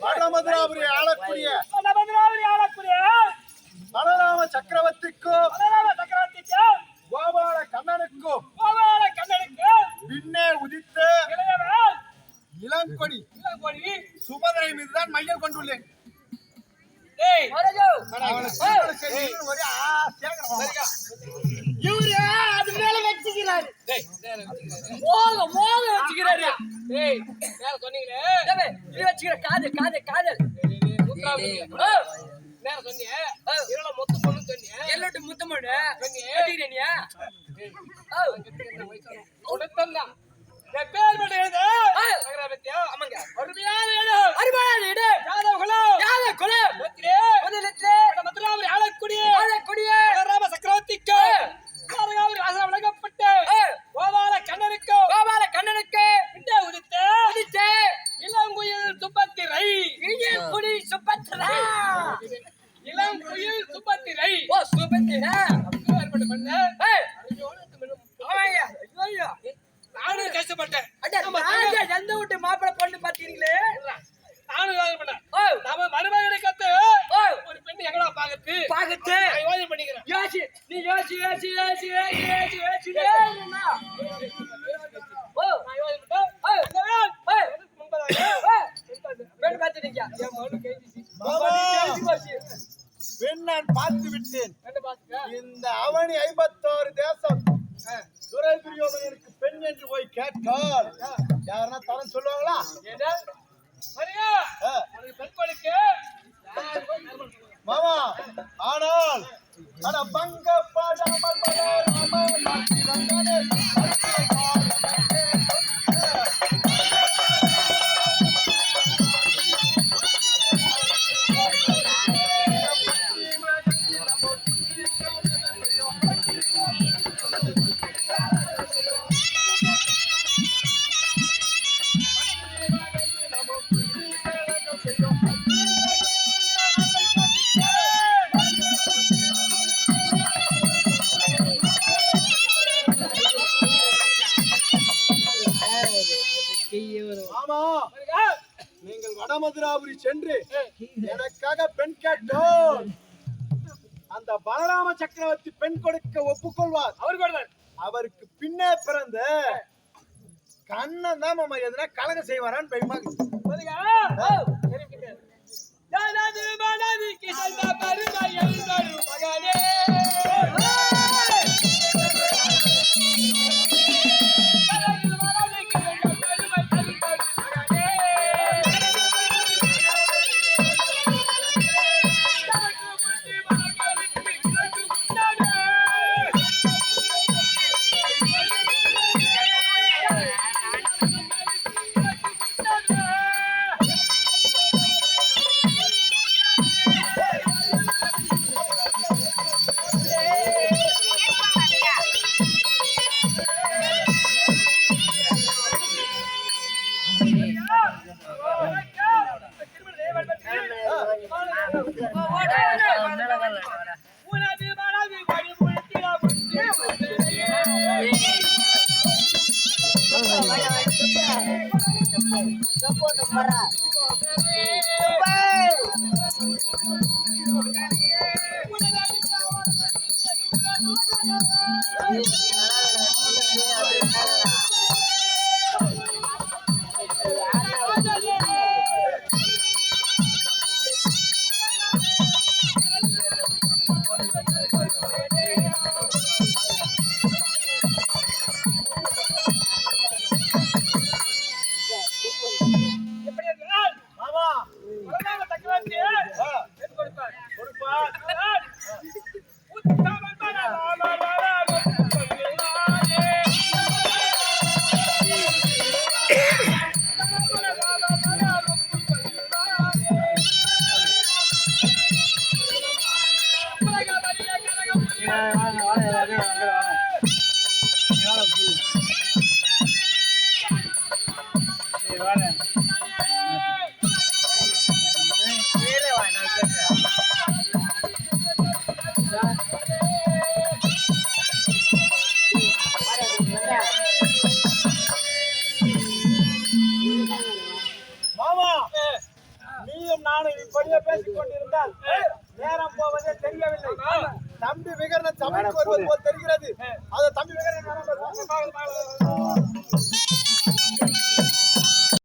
வடமதுராபுரி ஆளக்கூடிய பலராம சக்கரவர்த்திக்கும் கோபால கண்ணனுக்கும் பின்னே உதித்த இளங்கொடி சுபதிரை மீதுதான் மையம் கொண்டுள்ளேன். அது மேல வச்சுக்கிறாரு காதல் காதல் காதல் முத்தமொழி பேர் மட்டும் எழுத ஆமாங்க மதுராபுரி ஆளக்கூடிய ராம சக்கரவர்த்திக்கு வழங்கப்பட்ட கோபால கண்ணனுக்கு பின்னே உதித்த இளங்குயில் சுப்பத்திரை இளங்குயில் சுப்பத்திரை நானும் கஷ்டப்பட்டேன். எந்த வீட்டு மாப்பிள்ளை பொண்ணு பாத்தீங்களே நானும் யோசனை பண்ணேன். நம்ம மருமகனை கத்து ஒரு பெண்ணு எங்கடா பாக்கத்து யோசனை பண்ணிக்கிறேன். நீ யோசி பெண் நான் பார்த்து விட்டேன். இந்த அவனி 56 தேசம் துரை துரியோதனருக்கு பெண் என்று போய் கேட்டால் யாருன்னா தரம் சொல்லுவாங்களா? மாமா ஆனால் பங்க நீங்கள் வடமதுராபுரி சென்று எனக்காக பெண் கேட்டோம். அந்த பலராம சக்கரவர்த்தி பெண் கொடுக்க ஒப்புக்கொள்வார். அவருக்கு பின்னே பிறந்த கண்ணன் தான் மாமா எதுனா கலகம் செய்வாரான்னு பயமா இப்படியே பேசிக் கொண்டிருந்தால் நேரம் போவதே தெரியவில்லை. தம்பி விகரண சபைக்கு வருவது போல் தெரிகிறது. அது தம்பி விகரண